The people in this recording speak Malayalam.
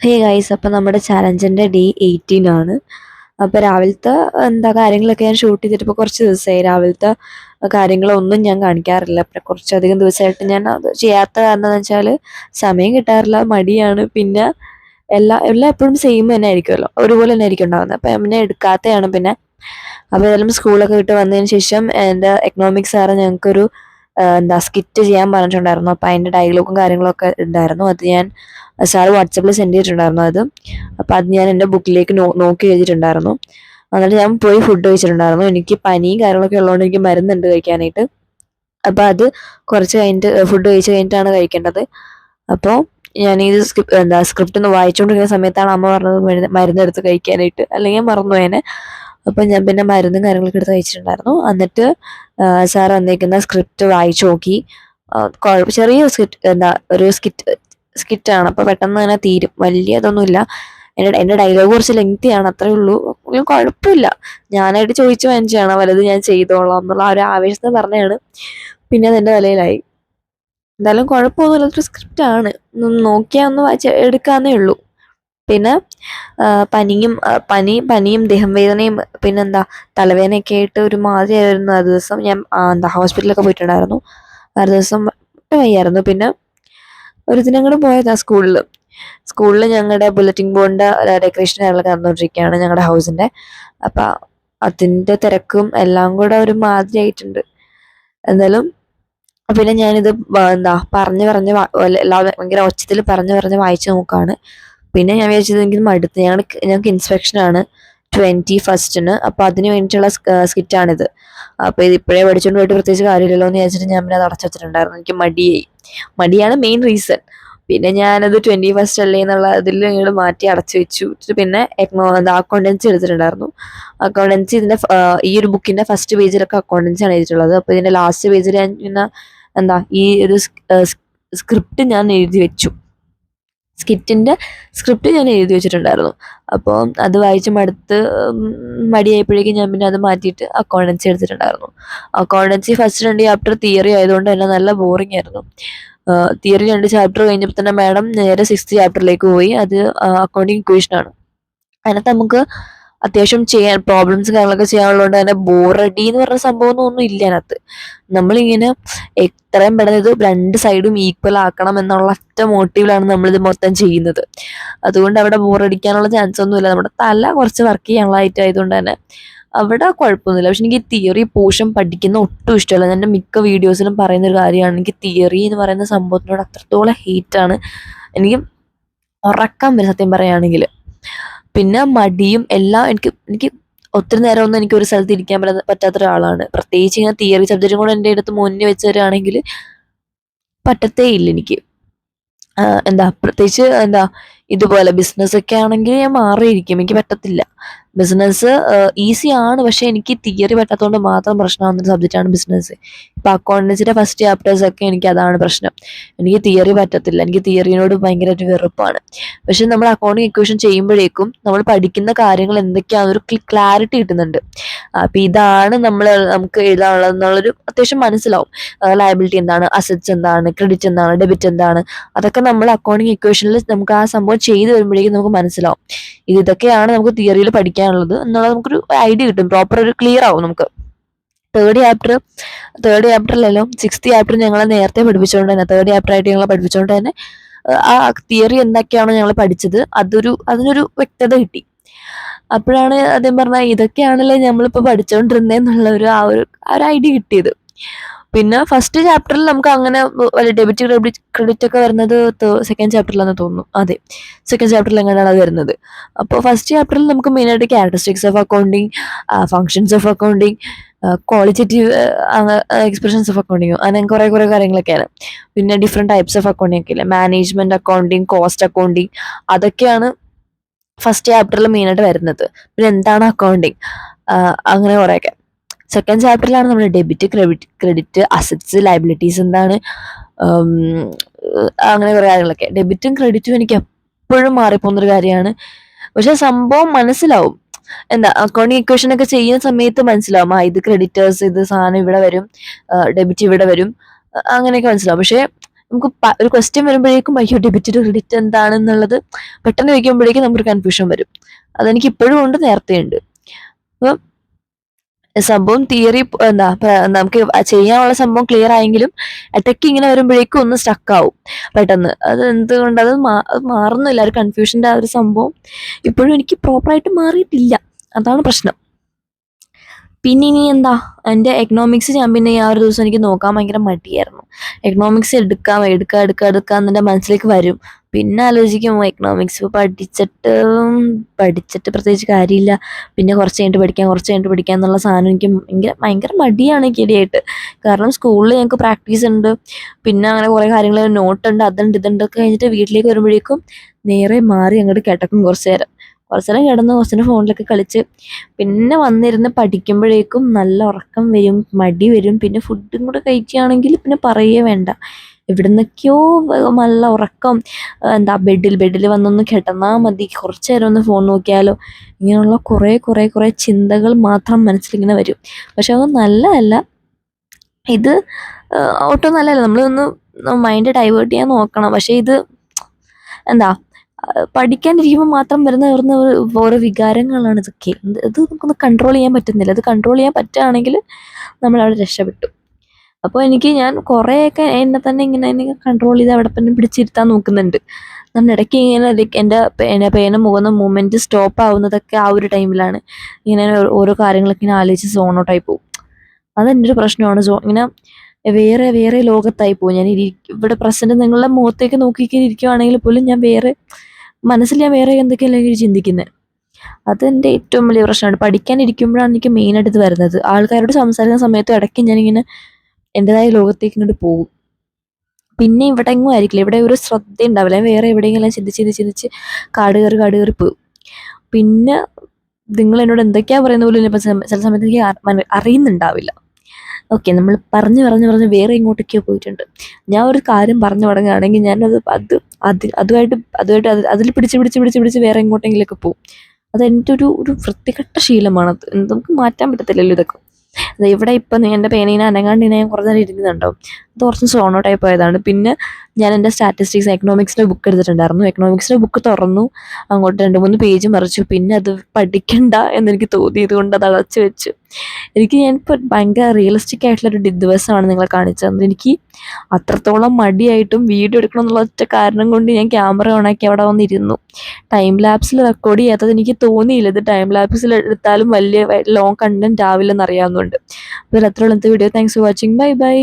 ഹേ ഗൈസ്, അപ്പം നമ്മുടെ ചലഞ്ചിൻ്റെ ഡേ 18 ആണ്. അപ്പോൾ രാവിലത്തെ കാര്യങ്ങളൊക്കെ ഞാൻ ഷൂട്ട് ചെയ്തിട്ട് ഇപ്പോൾ കുറച്ച് ദിവസമായി. രാവിലത്തെ കാര്യങ്ങളൊന്നും ഞാൻ കാണിക്കാറില്ല. അപ്പം കുറച്ചധികം ദിവസമായിട്ട് ഞാൻ അത് ചെയ്യാത്ത കാരണം എന്ന് വെച്ചാൽ സമയം കിട്ടാറില്ല, മടിയാണ്. പിന്നെ എല്ലാം എപ്പോഴും സെയിം തന്നെ ആയിരിക്കുമല്ലോ, ഒരുപോലെ തന്നെ ആയിരിക്കും ഉണ്ടാകുന്നത്. അപ്പം പിന്നെ എടുക്കാത്തതാണ്. പിന്നെ അപ്പോൾ ഏതായാലും സ്കൂളൊക്കെ വിട്ട് വന്നതിന് ശേഷം എൻ്റെ എക്കണോമിക്സ് സാറ് ഞങ്ങൾക്കൊരു സ്കിറ്റ് ചെയ്യാൻ പറഞ്ഞിട്ടുണ്ടായിരുന്നു. അപ്പോൾ അതിൻ്റെ ഡയലോഗും കാര്യങ്ങളൊക്കെ ഉണ്ടായിരുന്നു. അത് ഞാൻ സാറ് വാട്സപ്പിൽ സെൻഡ് ചെയ്തിട്ടുണ്ടായിരുന്നു. അപ്പോൾ അത് ഞാൻ എൻ്റെ ബുക്കിലേക്ക് നോക്കി എഴുതിയിട്ടുണ്ടായിരുന്നു. എന്നിട്ട് ഞാൻ പോയി ഫുഡ് കഴിച്ചിട്ടുണ്ടായിരുന്നു. എനിക്ക് പനിയും കാര്യങ്ങളൊക്കെ ഉള്ളതുകൊണ്ട് എനിക്ക് മരുന്നുണ്ട് കഴിക്കാനായിട്ട്. അപ്പോൾ അത് കുറച്ച് കഴിഞ്ഞിട്ട് ഫുഡ് കഴിച്ച് കഴിഞ്ഞിട്ടാണ് കഴിക്കേണ്ടത്. അപ്പോൾ ഞാൻ ഈ സ്ക്രിപ്റ്റ് ഒന്ന് വായിച്ചുകൊണ്ടിരിക്കുന്ന സമയത്താണ് അമ്മ പറഞ്ഞത് മരുന്നെടുത്ത് കഴിക്കാനായിട്ട്, അല്ലെങ്കിൽ മറന്നുപോയേനെ. അപ്പം ഞാൻ പിന്നെ മരുന്നും കാര്യങ്ങളൊക്കെ എടുത്ത് കഴിച്ചിട്ടുണ്ടായിരുന്നു. എന്നിട്ട് സാർ വന്നിരിക്കുന്ന സ്ക്രിപ്റ്റ് വായിച്ചു നോക്കി. ചെറിയ ഒരു സ്കിറ്റാണ്. അപ്പോൾ പെട്ടെന്ന് തന്നെ തീരും, വലിയ ഇതൊന്നുമില്ല. എൻ്റെ ഡയലോഗ് കുറച്ച് ലെങ്തിയാണ്, അത്രേ ഉള്ളൂ. കുഴപ്പമില്ല, ഞാനായിട്ട് ചോദിച്ചു വാങ്ങിച്ചാണ്, വലുത് ഞാൻ ചെയ്തോളാം എന്നുള്ള ആ ഒരു ആവേശത്തിന് പറഞ്ഞതാണ്. പിന്നെ അതെൻ്റെ തലയിലായി. എന്തായാലും കുഴപ്പമൊന്നുമില്ലാത്തൊരു സ്ക്രിപ്റ്റാണ്, നോക്കിയാൽ ഒന്ന് വായിച്ച് എടുക്കാന്നേ ഉള്ളൂ. പിന്നെ പനിയും ദേഹം വേദനയും പിന്നെന്താ തലവേദനയൊക്കെ ആയിട്ട് ഒരു മാതിരിയായിരുന്നു. ആ ദിവസം ഞാൻ ഹോസ്പിറ്റലൊക്കെ പോയിട്ടുണ്ടായിരുന്നു. ആ ദിവസം ഒട്ടും വയ്യായിരുന്നു. പിന്നെ ഒരു ദിനം കൂടെ പോയതാ സ്കൂളിൽ ഞങ്ങളുടെ ബുള്ളറ്റിൻ ബോർഡിൻ്റെ ഡെക്കറേഷൻ കാര്യങ്ങളൊക്കെ നടന്നുകൊണ്ടിരിക്കുകയാണ് ഞങ്ങളുടെ ഹൗസിൻ്റെ. അപ്പം അതിൻ്റെ തിരക്കും എല്ലാം കൂടെ ഒരു മാതിരി ആയിട്ടുണ്ട്. എന്തായാലും പിന്നെ ഞാനിത് പറഞ്ഞ് എല്ലാവരും ഭയങ്കര ഒച്ചത്തിൽ പറഞ്ഞ് വായിച്ചു നോക്കുകയാണ്. പിന്നെ ഞാൻ വിചാരിച്ചത് എനിക്ക് മടുത്ത്. ഞങ്ങൾക്ക് ഇൻസ്പെക്ഷനാണ് 21st. അപ്പോൾ അതിന് വേണ്ടിയിട്ടുള്ള സ്കിറ്റാണിത്. അപ്പോൾ ഇത് ഇപ്പോഴേ പഠിച്ചുകൊണ്ട് പോയിട്ട് പ്രത്യേകിച്ച് കാര്യമില്ലല്ലോ എന്ന് വിചാരിച്ചിട്ട് ഞാൻ പിന്നെ അത് അടച്ചു വെച്ചിട്ടുണ്ടായിരുന്നു. എനിക്ക് മടിയാണ് മെയിൻ റീസൺ. പിന്നെ ഞാനത് 21st അല്ലേ എന്നുള്ള ഇതിൽ ഇങ്ങോട്ട് മാറ്റി അടച്ചു വെച്ചു. പിന്നെ അക്കൗണ്ടൻസി എടുത്തിട്ടുണ്ടായിരുന്നു. അക്കൗണ്ടൻസി ഇതിൻ്റെ ഈ ഒരു ബുക്കിൻ്റെ ഫസ്റ്റ് പേജിലൊക്കെ അക്കൗണ്ടൻസിയാണ് എഴുതിയിട്ടുള്ളത്. അപ്പോൾ ഇതിൻ്റെ ലാസ്റ്റ് പേജിൽ ഞാൻ പിന്നെ ഈ ഒരു സ്ക്രിപ്റ്റ് ഞാൻ എഴുതി വെച്ചു. സ്കിറ്റിൻ്റെ സ്ക്രിപ്റ്റ് ഞാൻ എഴുതി വെച്ചിട്ടുണ്ടായിരുന്നു. അപ്പോൾ അത് വായിച്ച് മടിയായപ്പോഴേക്കും ഞാൻ പിന്നെ അത് മാറ്റിയിട്ട് അക്കൗണ്ടൻസി എടുത്തിട്ടുണ്ടായിരുന്നു. അക്കൗണ്ടൻസി ഫസ്റ്റ് 2 ചാപ്റ്റർ തിയറി ആയതുകൊണ്ട് തന്നെ നല്ല ബോറിംഗ് ആയിരുന്നു. തിയറി 2 ചാപ്റ്റർ കഴിഞ്ഞപ്പോൾ തന്നെ മാഡം നേരെ 6th ചാപ്റ്ററിലേക്ക് പോയി. അത് അക്കൗണ്ടിങ് ഇക്വേഷനാണ്. അതിനകത്ത് നമുക്ക് അത്യാവശ്യം ചെയ്യാൻ പ്രോബ്ലംസ് കാര്യങ്ങളൊക്കെ ചെയ്യാനുള്ളതുകൊണ്ട് തന്നെ ബോറടി എന്ന് പറഞ്ഞ സംഭവം ഒന്നും ഇല്ല അതിനകത്ത്. നമ്മളിങ്ങനെ എത്രയും പെട്ടെന്ന് ഇത് 2 സൈഡും ഈക്വൽ ആക്കണം എന്നുള്ള ഒറ്റ മോട്ടീവിലാണ് നമ്മളിത് മൊത്തം ചെയ്യുന്നത്. അതുകൊണ്ട് അവിടെ ബോറടിക്കാനുള്ള ചാൻസ് ഒന്നുമില്ല. നമ്മുടെ തല കുറച്ച് വർക്ക് ചെയ്യാനുള്ളതായിട്ടായതുകൊണ്ട് തന്നെ അവിടെ കുഴപ്പമൊന്നുമില്ല. പക്ഷെ എനിക്ക് തിയറി പോർഷൻ പഠിക്കുന്ന ഒട്ടും ഇഷ്ടമല്ല. ഞാൻ എൻ്റെ മിക്ക വീഡിയോസിലും പറയുന്നൊരു കാര്യമാണ്, എനിക്ക് തിയറി എന്ന് പറയുന്ന സംഭവത്തിനോട് അത്രത്തോളം ഹെയ്റ്റാണ്. എനിക്ക് ഉറക്കം വരും സത്യം പറയുകയാണെങ്കിൽ. പിന്നെ മടിയും എല്ലാം. എനിക്ക് ഒത്തിരി നേരം ഒന്നും എനിക്ക് ഒരു സ്ഥലത്ത് ഇരിക്കാൻ പറ്റാത്ത ഒരാളാണ്. പ്രത്യേകിച്ച് ഇങ്ങനെ തിയറി സബ്ജക്റ്റും കൂടെ എൻ്റെ അടുത്ത് മുന്നിൽ വെച്ച് തരാണെങ്കിൽ പറ്റത്തേ ഇല്ല എനിക്ക്. പ്രത്യേകിച്ച് ഇതുപോലെ ബിസിനസ്സൊക്കെ ആണെങ്കിൽ ഞാൻ മാറിയിരിക്കും, എനിക്ക് പറ്റത്തില്ല. ബിസിനസ് ഈസിയാണ്, പക്ഷേ എനിക്ക് തിയറി പറ്റാത്തതുകൊണ്ട് മാത്രം പ്രശ്നമാകുന്നൊരു സബ്ജക്റ്റാണ് ബിസിനസ്. ഇപ്പം അക്കൗണ്ടൻസിൻ്റെ ഫസ്റ്റ് ചാപ്റ്റേഴ്സൊക്കെ എനിക്ക് അതാണ് പ്രശ്നം. എനിക്ക് തിയറി പറ്റത്തില്ല, എനിക്ക് തിയറിനോട് ഭയങ്കരമായിട്ട് വെറുപ്പാണ്. പക്ഷെ നമ്മൾ അക്കൗണ്ടിങ് ഇക്വേഷൻ ചെയ്യുമ്പോഴേക്കും നമ്മൾ പഠിക്കുന്ന കാര്യങ്ങൾ എന്തൊക്കെയാണെന്നൊരു ക്ലാരിറ്റി കിട്ടുന്നുണ്ട്. അപ്പം ഇതാണ് നമുക്ക് എഴുതാനുള്ളത് എന്നുള്ളൊരു അത്യാവശ്യം മനസ്സിലാവും. ലയബിലിറ്റി എന്താണ്, അസറ്റ്സ് എന്താണ്, ക്രെഡിറ്റ് എന്താണ്, ഡെബിറ്റ് എന്താണ്, അതൊക്കെ നമ്മൾ അക്കൗണ്ടിങ് ഇക്വേഷനിൽ നമുക്ക് ആ സംഭവം ചെയ്ത് വരുമ്പോഴേക്കും നമുക്ക് മനസ്സിലാവും. ഇതൊക്കെയാണ് നമുക്ക് തിയറിയിൽ പഠിക്കാനുള്ളത് എന്നുള്ളത് നമുക്കൊരു ഐഡിയ കിട്ടും, പ്രോപ്പർ ഒരു ക്ലിയർ ആവും നമുക്ക്. തേർഡ് ചാപ്റ്ററിലല്ലോ 6th ചാപ്റ്റർ ഞങ്ങളെ നേരത്തെ പഠിപ്പിച്ചുകൊണ്ട് തന്നെ, തേർഡ് ചാപ്റ്റർ ആയിട്ട് ഞങ്ങളെ പഠിപ്പിച്ചുകൊണ്ട് തന്നെ ആ തിയറി എന്തൊക്കെയാണോ ഞങ്ങൾ പഠിച്ചത് അതിനൊരു വ്യക്തത കിട്ടി. അപ്പോഴാണ് അദ്ദേഹം പറഞ്ഞാൽ ഇതൊക്കെയാണല്ലേ നമ്മളിപ്പോൾ പഠിച്ചുകൊണ്ടിരുന്നതെന്നുള്ള ആ ഒരു ഐഡിയ കിട്ടിയത്. പിന്നെ ഫസ്റ്റ് ചാപ്റ്ററിൽ നമുക്ക് അങ്ങനെ ഡെബിറ്റ് ക്രെഡിറ്റ് ഒക്കെ വരുന്നത് സെക്കൻഡ് ചാപ്റ്ററിലാണെന്ന് തോന്നുന്നു. അതെ, സെക്കൻഡ് ചാപ്റ്ററിൽ എങ്ങനെയാണ് അത് വരുന്നത്. അപ്പോൾ ഫസ്റ്റ് ചാപ്റ്ററിൽ നമുക്ക് മെയിനായിട്ട് characteristics of accounting, functions of accounting, qualitative expressions of accounting, അങ്ങനെ കുറേ കാര്യങ്ങളൊക്കെയാണ്. പിന്നെ ഡിഫറെൻറ്റ് ടൈപ്സ് ഓഫ് അക്കൗണ്ടിങ് ഒക്കെ ഇല്ലേ, മാനേജ്മെൻറ്റ് അക്കൗണ്ടിങ്, കോസ്റ്റ് അക്കൗണ്ടിങ്, അതൊക്കെയാണ് ഫസ്റ്റ് ചാപ്റ്ററിൽ മെയിനായിട്ട് വരുന്നത്. പിന്നെ എന്താണ് അക്കൗണ്ടിങ്, അങ്ങനെ കുറേയൊക്കെ. സെക്കൻഡ് ചാപ്റ്ററിലാണ് നമ്മൾ ഡെബിറ്റ്, ക്രെഡിറ്റ്, അസറ്റ്സ്, ലയബിലിറ്റീസ് എന്താണ്, അങ്ങനെ കുറേ കാര്യങ്ങളൊക്കെ. ഡെബിറ്റും ക്രെഡിറ്റും എനിക്ക് എപ്പോഴും മാറിപ്പോകുന്നൊരു കാര്യമാണ്. പക്ഷെ സംഭവം മനസ്സിലാവും. അക്കൗണ്ടിങ് ഇക്വേഷൻ ഒക്കെ ചെയ്യുന്ന സമയത്ത് മനസ്സിലാവും, ഇത് ക്രെഡിറ്റേഴ്സ്, ഇത് സാധനം ഇവിടെ വരും, ഡെബിറ്റ് ഇവിടെ വരും, അങ്ങനെയൊക്കെ മനസ്സിലാവും. പക്ഷെ നമുക്ക് ഒരു ക്വസ്റ്റ്യൻ വരുമ്പോഴേക്കും അയ്യോ ഡെബിറ്റ് ക്രെഡിറ്റ് എന്താണെന്നുള്ളത് പെട്ടെന്ന് ചോദിക്കുമ്പോഴേക്കും നമുക്കൊരു കൺഫ്യൂഷൻ വരും. അതെനിക്ക് ഇപ്പോഴും ഉണ്ട്, നേരത്തെ ഉണ്ട്. അപ്പം സംഭവം തിയറി നമുക്ക് ചെയ്യാനുള്ള സംഭവം ക്ലിയർ ആയെങ്കിലും ഇടയ്ക്ക് ഇങ്ങനെ വരുമ്പോഴേക്കും ഒന്ന് സ്റ്റക്ക് ആവും പെട്ടെന്ന്. അത് എന്തുകൊണ്ട് അത് മാറുന്നില്ല, ഒരു കൺഫ്യൂഷൻ്റെ ആ ഒരു സംഭവം ഇപ്പോഴും എനിക്ക് പ്രോപ്പറായിട്ട് മാറിയിട്ടില്ല. അതാണ് പ്രശ്നം. പിന്നെ ഇനി എന്താ, എൻ്റെ എക്കണോമിക്സ് ഞാൻ പിന്നെ ആ ഒരു ദിവസം എനിക്ക് നോക്കാൻ ഭയങ്കര മടിയായിരുന്നു. എക്കണോമിക്സ് എടുക്കാം എന്നെ മനസ്സിലേക്ക് വരും. പിന്നെ ആലോചിക്കും എക്കണോമിക്സ് പഠിച്ചിട്ട് പ്രത്യേകിച്ച് കാര്യമില്ല, പിന്നെ കുറച്ച് കഴിഞ്ഞിട്ട് പഠിക്കാം എന്നുള്ള സാധനം എനിക്ക് ഭയങ്കര മടിയാണ് ഈയിടെയായിട്ട്. കാരണം സ്കൂളിൽ ഞങ്ങൾക്ക് പ്രാക്ടീസ് ഉണ്ട്, പിന്നെ അങ്ങനെ കുറേ കാര്യങ്ങൾ നോട്ടുണ്ട്, അതുണ്ട് ഇതുണ്ടൊക്കെ കഴിഞ്ഞിട്ട് വീട്ടിലേക്ക് വരുമ്പോഴേക്കും നേരെ മാറി അങ്ങോട്ട് കിടക്കും. കുറച്ച് നേരം കിടന്ന് കുറച്ച് നേരം ഫോണിലൊക്കെ കളിച്ച് പിന്നെ വന്നിരുന്ന് പഠിക്കുമ്പോഴേക്കും നല്ല ഉറക്കം വരും, മടി വരും. പിന്നെ ഫുഡും കൂടെ കഴിക്കുകയാണെങ്കിൽ പിന്നെ പറയേ വേണ്ട, എവിടുന്നൊക്കെയോ നല്ല ഉറക്കം. ബെഡിൽ വന്നൊന്ന് കിടന്നാൽ മതി, കുറച്ച് നേരം ഒന്ന് ഫോൺ നോക്കിയാലോ, ഇങ്ങനെയുള്ള കുറേ ചിന്തകൾ മാത്രം മനസ്സിലിങ്ങനെ വരും. പക്ഷെ അത് നല്ലതല്ല, ഇത് ഒട്ടും നല്ലതല്ല. നമ്മളൊന്ന് മൈൻഡ് ഡൈവേർട്ട് ചെയ്യാൻ നോക്കണം. പക്ഷെ ഇത് പഠിക്കാനിരിക്കുമ്പോൾ മാത്രം വരുന്ന ഓരോ വികാരങ്ങളാണ് ഇതൊക്കെ. ഇത് നമുക്കൊന്ന് കൺട്രോൾ ചെയ്യാൻ പറ്റുന്നില്ല. അത് കൺട്രോൾ ചെയ്യാൻ പറ്റുകയാണെങ്കിൽ നമ്മളവിടെ രക്ഷപ്പെട്ടു. അപ്പോൾ ഞാൻ കുറേയൊക്കെ എന്നെ തന്നെ ഇങ്ങനെ കൺട്രോൾ ചെയ്ത് അവിടെ തന്നെ പിടിച്ചിരുത്താൻ നോക്കുന്നുണ്ട്. ഞാൻ ഇടയ്ക്ക് ഇങ്ങനെ എൻ്റെ പേന പോകുന്ന മൂവ്മെൻറ്റ് സ്റ്റോപ്പ് ആവുന്നതൊക്കെ ആ ഒരു ടൈമിലാണ്. ഇങ്ങനെ ഓരോ കാര്യങ്ങളൊക്കെ ഇങ്ങനെ ആലോചിച്ച് സോൺ ഔട്ടായി പോകും. അതെൻ്റെ ഒരു പ്രശ്നമാണ്. ഇങ്ങനെ വേറെ ലോകത്തായി പോകും ഞാൻ. ഇവിടെ പ്രസൻറ്റ് നിങ്ങളുടെ മുഖത്തേക്ക് നോക്കിയിരിക്കുകയാണെങ്കിൽ പോലും ഞാൻ മനസ്സിൽ ഞാൻ വേറെ എന്തൊക്കെയല്ലേ ചിന്തിക്കുന്നത്. അതെൻ്റെ ഏറ്റവും വലിയ പ്രശ്നമാണ്. പഠിക്കാനിരിക്കുമ്പോഴാണ് എനിക്ക് മെയിനായിട്ട് ഇത് വരുന്നത്. ആൾക്കാരോട് സംസാരിക്കുന്ന സമയത്ത് ഇടയ്ക്ക് ഞാനിങ്ങനെ എൻ്റെതായ ലോകത്തേക്ക് ഇങ്ങോട്ട് പോകും. പിന്നെ ഇവിടെ എങ്ങും ആയിരിക്കില്ല, ഇവിടെ ഒരു ശ്രദ്ധ ഉണ്ടാവില്ല. വേറെ എവിടെയെങ്കിലും ചിന്തിച്ച് കാട് കയറി പോകും. പിന്നെ നിങ്ങൾ എന്നോട് എന്തൊക്കെയാ പറയുന്ന പോലും ഇപ്പം ചില സമയത്ത് എനിക്ക് അറിയുന്നുണ്ടാവില്ല. ഓക്കെ, നമ്മൾ പറഞ്ഞ് വേറെ ഇങ്ങോട്ടൊക്കെയോ പോയിട്ടുണ്ട്. ഞാൻ ഒരു കാര്യം പറഞ്ഞു തുടങ്ങുകയാണെങ്കിൽ ഞാനത് അതുമായിട്ട് അതിൽ പിടിച്ച് വേറെ എങ്ങോട്ടെങ്കിലൊക്കെ പോകും. അതെൻ്റെ ഒരു വൃത്തികെട്ട ശീലമാണത്. നമുക്ക് മാറ്റാൻ പറ്റത്തില്ലല്ലോ ഇതൊക്കെ. ഇവിടെ ഇപ്പം എൻ്റെ പേനീനെ അനങ്ങാണ്ട് ഞാൻ കുറേ നേരം ഇരുന്നുണ്ടാവും. അത് കുറച്ച് സോൺ ഔട്ടായി പോയതാണ്. പിന്നെ ഞാൻ എൻ്റെ സ്റ്റാറ്റിസ്റ്റിക്സ് എക്കണോമിക്സിൻ്റെ ബുക്ക് എടുത്തിട്ടുണ്ടായിരുന്നു. എക്കണോമിക്സിൻ്റെ ബുക്ക് തുറന്നു, അങ്ങോട്ട് 2-3 പേജ് മറിച്ചു. പിന്നെ അത് പഠിക്കണ്ട എന്നെനിക്ക് തോന്നിയത് കൊണ്ട് അത് അടച്ചു വെച്ചു. ഞാനിപ്പോൾ ഭയങ്കര റിയലിസ്റ്റിക് ആയിട്ടുള്ളൊരു ദിവസമാണ് നിങ്ങളെ കാണിച്ചു തന്നത്. എനിക്ക് അത്രത്തോളം മടിയായിട്ടും വീഡിയോ എടുക്കണം എന്നുള്ള ഒറ്റ കാരണം കൊണ്ട് ഞാൻ ക്യാമറ ഓണാക്കി അവിടെ വന്നിരുന്നു. ടൈം ലാപ്സിൽ റെക്കോർഡ് ചെയ്യാത്തത് എനിക്ക് തോന്നിയില്ല. ഇത് ടൈം ലാപ്സിൽ എടുത്താലും വലിയ ലോങ് കണ്ടന്റ് ആവില്ലെന്ന് അറിയാവുന്നതുകൊണ്ട്. അപ്പോൾ അത്രയുള്ള video. Thanks for watching. By.